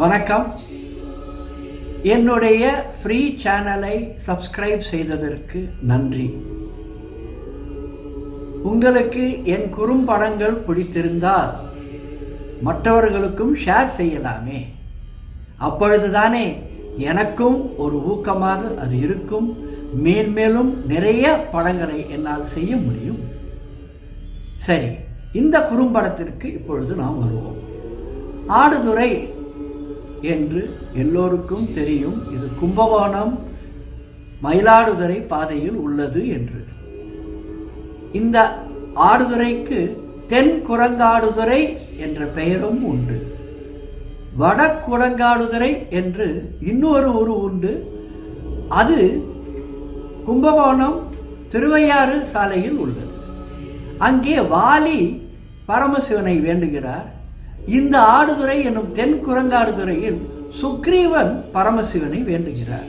வணக்கம். என்னுடைய ஃப்ரீ சேனலை சப்ஸ்கிரைப் செய்ததற்கு நன்றி. உங்களுக்கு என் குறும்படங்கள் பிடித்திருந்தால் மற்றவர்களுக்கும் ஷேர் செய்யலாமே. அப்பொழுதுதானே எனக்கும் ஒரு ஊக்கமாக அது இருக்கும். மேன்மேலும் நிறைய படங்களை என்னால் செய்ய முடியும். சரி, இந்த குறும்படத்திற்கு இப்பொழுது நாம் வருவோம். ஆடுதுறை என்று எல்லோருக்கும் தெரியும். இது கும்பகோணம் மயிலாடுதுறை பாதையில் உள்ளது என்று. இந்த ஆடுதுறைக்கு தென் குரங்காடுதுறை என்ற பெயரும் உண்டு. வடக்குரங்காடுதுறை என்று இன்னொரு ஊர் உண்டு. அது கும்பகோணம் திருவையாறு சாலையில் உள்ளது. அங்கே வாலி பரமசிவனை வேண்டுகிறார். இந்த ஆடுதுறை எனும் தென் குரங்காடுதுறையில் சுக்ரீவன் பரமசிவனை வேண்டுகிறார்.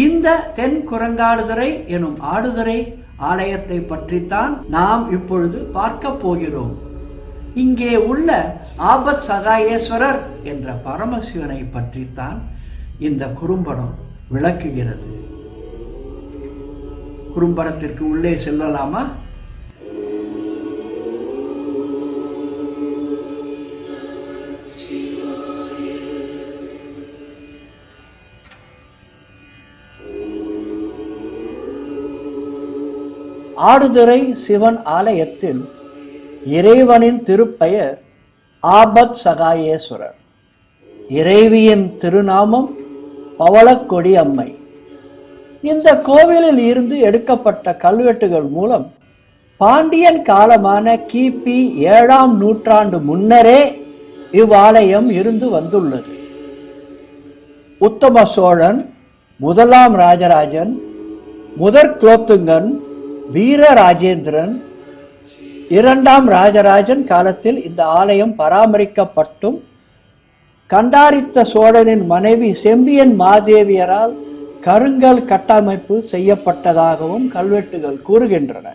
இந்த தென் குரங்காடுதுறை எனும் ஆடுதுறை ஆலயத்தை பற்றித்தான் நாம் இப்பொழுது பார்க்க போகிறோம். இங்கே உள்ள ஆபத் சகாயேஸ்வரர் என்ற பரமசிவனை பற்றித்தான் இந்த குறும்படம் விளக்குகிறது. குறும்படத்திற்கு உள்ளே செல்லலாமா? ஆடுதுறை சிவன் ஆலயத்தில் இறைவனின் திருப்பெயர் ஆபத் சகாயேஸ்வரர். இறைவியின் திருநாமம் பவளக்கொடி அம்மை. இந்த கோவிலில் இருந்து எடுக்கப்பட்ட கல்வெட்டுகள் மூலம் பாண்டியன் காலமான கிபி 7ஆம் நூற்றாண்டு முன்னரே இவ்வாலயம் இருந்து வந்துள்ளது. உத்தம சோழன், 1ஆம் ராஜராஜன், முதற் குலோத்துங்கன், வீரராஜேந்திரன், 2ஆம் ராஜராஜன் காலத்தில் இந்த ஆலயம் பராமரிக்கப்பட்டும் கண்டாரித்த சோழனின் மனைவி செம்பியன் மாதேவியரால் கருங்கல் கட்டமைப்பு செய்யப்பட்டதாகவும் கல்வெட்டுகள் கூறுகின்றன.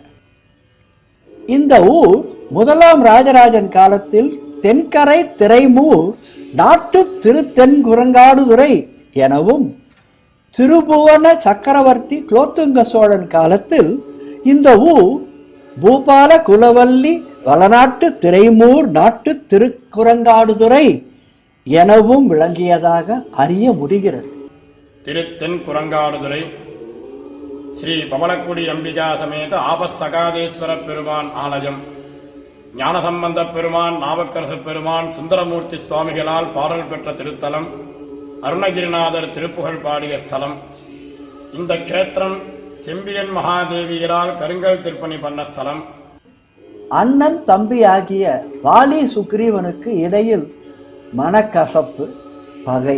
இந்த ஊர் 1ஆம் ராஜராஜன் காலத்தில் தென்கரை திரைமூர் நாட்டு திருத்தென் குரங்காடுதுறை எனவும், திருபுவன சக்கரவர்த்தி குலோத்துங்க சோழன் காலத்தில் இந்த ஊர் பூபால குலவல்லி வளநாட்டு திரைமூர் நாட்டு திருக்குரங்காடுதுறை எனவும் விளங்கியதாக அறிய முடிகிறது. திருத்தென் குரங்காடுதுறை ஸ்ரீ பவளக்குடி அம்பிகா சமேத ஆபத்சகாதேஸ்வர பெருமான் ஆலயம். ஞானசம்பந்த பெருமான், நாவுக்கரசு பெருமான், சுந்தரமூர்த்தி சுவாமிகளால் பாடல் பெற்ற திருத்தலம். அருணகிரிநாதர் திருப்புகழ் பாடிய ஸ்தலம். இந்த க்ஷேத்திரம் செம்பியன் மகாதேவியரால் கருங்கல் திருப்பணி பண்ண ஸ்தலம். அண்ணன் தம்பி ஆகிய வாலி சுக்ரீவனுக்கு இடையில் மனக்கசப்பு, பகை.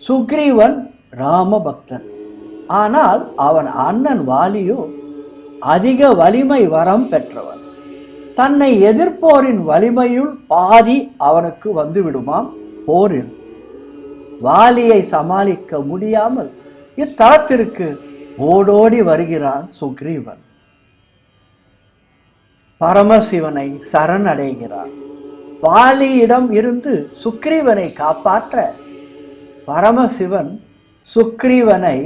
சுக்ரீவன் ராம பக்தன். ஆனால் அவன் அண்ணன் வாலியோ அதிக வலிமை வரம் பெற்றவன். தன்னை எதிர்ப்போரின் வலிமையுள் பாதி அவனுக்கு வந்துவிடுமாம் போரில். வாலியை சமாளிக்க முடியாமல் இத்தலத்திற்கு ஓடோடி வருகிறான் சுக்ரீவன். பரமசிவனை சரணடைகிறான். வாலியிடம் இருந்து சுக்ரீவனை காப்பாற்ற பரமசிவன் சுக்ரீவனை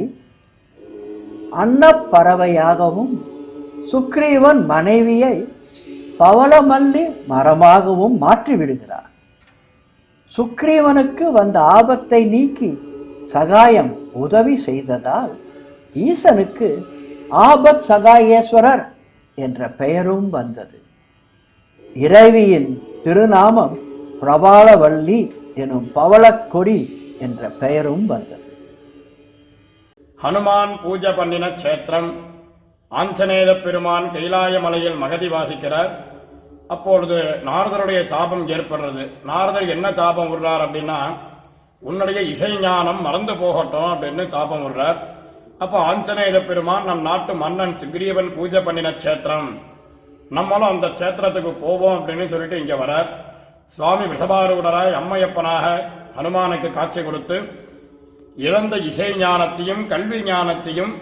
அன்னப்பறவையாகவும் சுக்ரீவன் மனைவியை பவளமல்லி மரமாகவும் மாற்றிவிடுகிறார். சுக்ரீவனுக்கு வந்த ஆபத்தை நீக்கி சகாயம் உதவி செய்ததால் ஈசனுக்கு ஆபத் சகாயேஸ்வரர் என்ற பெயரும் வந்தது. இறைவியின் திருநாமம் பிரபாளவல்லி எனும் பவளக்கொடி என்ற பெயரும் வந்தது. ஹனுமான் பூஜை பண்ணின க்ஷேத்திரம். ஆஞ்சநேய பெருமான் கைலாய மலையில் மகதி வாசிக்கிறார். அப்பொழுது நாரதருடைய சாபம் ஏற்படுறது. நாரதர் என்ன சாபம் விடுறார் அப்படின்னா, உன்னுடைய இசை ஞானம் மறந்து போகட்டும் அப்படின்னு சாபம் விடுறார். அப்போ ஆஞ்சநேய பெருமான், நம் நாட்டு மன்னன் சுக்ரீவன் பூஜை பண்ணின க்ஷேத்திரம், நம்மளும் அந்த க்ஷேத்திரத்துக்கு போவோம் அப்படின்னு சொல்லிட்டு இங்க வரார். சுவாமி விஷபாரூடராய் அம்மையப்பனாக ஹனுமானுக்கு காட்சி கொடுத்து இழந்த இசை ஞானத்தையும் கல்வி ஞானத்தையும்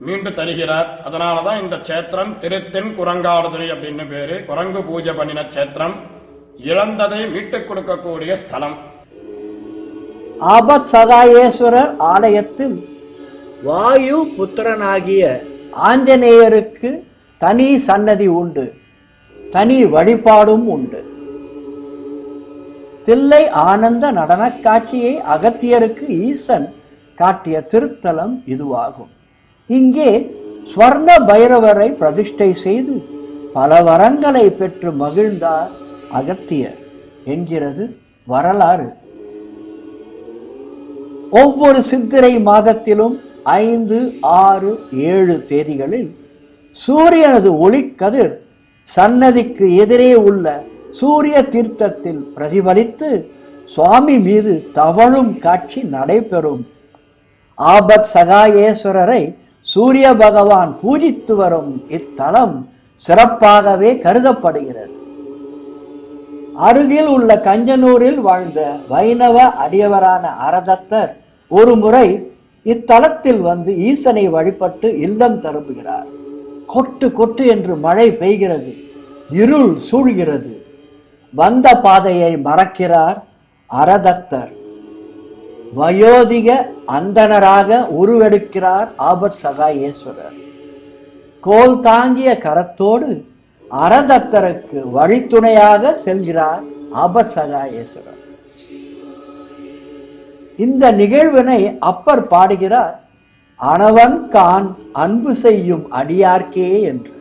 மீண்டு தருகிறார். அதனாலதான் இந்த க்ஷேத்திரம் திருத்தென் குரங்காடுதுறை அப்படின்னு பேரு. குரங்கு பூஜை பண்ணின க்ஷேத்திரம், இழந்ததை மீட்டுக் கொடுக்கக்கூடிய ஸ்தலம். ஆபத் சகாயேஸ்வரர் ஆலயத்தில் வாயு புத்திரனாகிய ஆஞ்சநேயருக்கு தனி சன்னதி உண்டு, தனி வழிபாடும் உண்டு. தில்லை ஆனந்த நடன காட்சியை அகத்தியருக்கு ஈசன் காட்டிய திருத்தலம் இதுவாகும். இங்கே ஸ்வர்ண பைரவரை பிரதிஷ்டை செய்து பல வரங்களை பெற்று மகிழ்ந்தார் அகத்தியர் என்கிறது வரலாறு. ஒவ்வொரு சித்திரை மாதத்திலும் 5, 6, 7 தேதிகளில் சூரியனது ஒளிக்கதிர் சன்னதிக்கு எதிரே உள்ள சூரிய தீர்த்தத்தில் பிரதிபலித்து சுவாமி மீது தவழும் காட்சி நடைபெறும். ஆபத் சகாயேஸ்வரரை சூரிய பகவான் பூஜித்து வரும் இத்தலம் சிறப்பாகவே கருதப்படுகிறது. அருகில் உள்ள கஞ்சனூரில் வாழ்ந்த வைணவ அடியவரான அரதத்தர் ஒரு முறை இத்தலத்தில் வந்து ஈசனை வழிபட்டு இல்லம் திரும்புகிறார். கொட்டு கொட்டு என்று மழை பெய்கிறது, இருள் சூழ்கிறது. வந்த பாதையை மறக்கிறார் அரதத்தர். வயோதிக அந்தணராக உருவெடுக்கிறார் ஆபத் சகாயேஸ்வரர். கோல் தாங்கிய கரத்தோடு அரதத்தருக்கு வழித்துணையாக செல்கிறார் ஆபத் சகாயேஸ்வரர். இந்த நிகழ்வினை அப்பர் பாடுகிறார், அணவன் கான் அன்பு செய்யும் அடியார்க்கே என்று.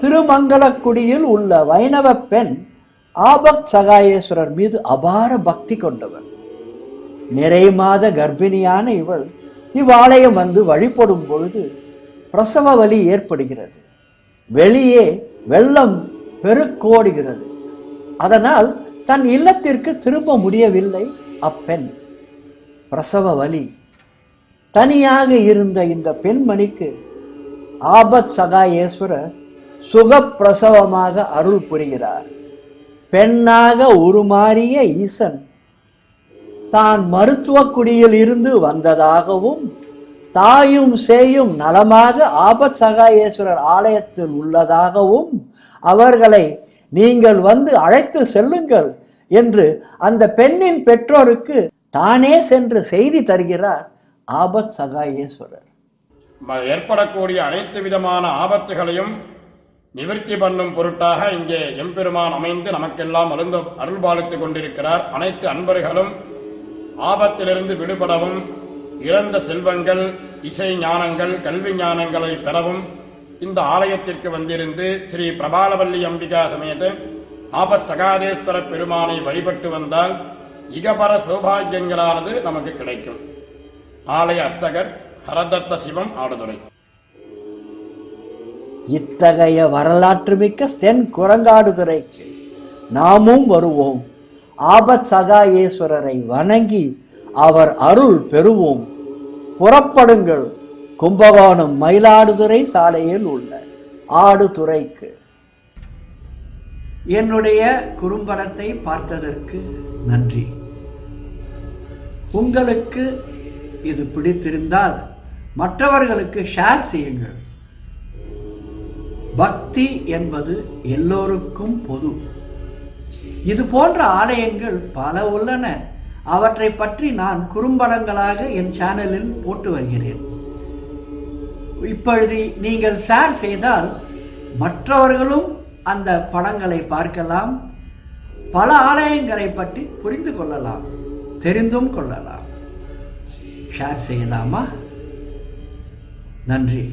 திருமங்கலக்குடியில் உள்ள வைணவ பெண் ஆபத் சகாயேஸ்வரர் மீது அபார பக்தி கொண்டவர். நிறை மாத கர்ப்பிணியான இவள் இவ்வாலயம் வந்து வழிபடும் பொழுது பிரசவ வலி ஏற்படுகிறது. வெளியே வெள்ளம் பெருக்கோடுகிறது. அதனால் தன் இல்லத்திற்கு திரும்ப முடியவில்லை அப்பெண். பிரசவ வலி. தனியாக இருந்த இந்த பெண்மணிக்கு ஆபத் சகாயேஸ்வரர் சுகப்பிரசவமாக அருள் புரிகிறார். பெண்ணாக உருமாறிய ஈசன் தான் மருத்துவ குடியில் இருந்து வந்ததாகவும் தாயும் சேயும் நலமாக ஆபத் சகாயேஸ்வரர் ஆலயத்தில் உள்ளதாகவும் அவர்களை நீங்கள் வந்து அழைத்து செல்லுங்கள் என்று அந்த பெண்ணின் பெற்றோருக்கு தானே சென்று செய்தி தருகிறார் ஆபத் சகாயேஸ்வரர். ஏற்படக்கூடிய அனைத்து விதமான ஆபத்துகளையும் நிவர்த்தி பண்ணும் பொருட்டாக இங்கே எம்பெருமான் அமைந்து நமக்கெல்லாம் அருள்பாலித்துக் கொண்டிருக்கிறார். அனைத்து அன்பர்களும் ஆபத்திலிருந்து விடுபடவும், இழந்த செல்வங்கள், இசை ஞானங்கள், கல்வி ஞானங்களை பெறவும் இந்த ஆலயத்திற்கு வந்திருந்து ஸ்ரீ பிரபாலவல்லி அம்பிகா சமேத ஆபத் சகாயேஸ்வர பெருமானை வழிபட்டு வந்தால் இகபர சௌபாகியங்களானது நமக்கு கிடைக்கும். ஆலய அர்ச்சகர் ஹரதத்த சிவம், ஆடுதுறை. இத்தகைய வரலாற்று மிக்க தென் குரங்காடுதுறைக்கு நாமும் வருவோம். ஆபத் சகாயேஸ்வரரை வணங்கி அவர் அருள் பெறுவோம். புறப்படுங்கள் கும்பகோணம் மயிலாடுதுறை சாலையில் உள்ள ஆடுதுறைக்கு. என்னுடைய குறும்படத்தை பார்த்ததற்கு நன்றி. உங்களுக்கு இது பிடித்திருந்தால் மற்றவர்களுக்கு ஷேர் செய்யுங்கள். பக்தி என்பது எல்லோருக்கும் பொது. இது போன்ற ஆலயங்கள் பல உள்ளன. அவற்றை பற்றி நான் குறும்படங்களாக என் சேனலில் போட்டு வருகிறேன். இப்பொழுது நீங்கள் ஷேர் செய்தால் மற்றவர்களும் அந்த படங்களை பார்க்கலாம், பல ஆலயங்களை பற்றி புரிந்து கொள்ளலாம், தெரிந்தும் கொள்ளலாம். ஷேர் செய்யலாமா? நன்றி.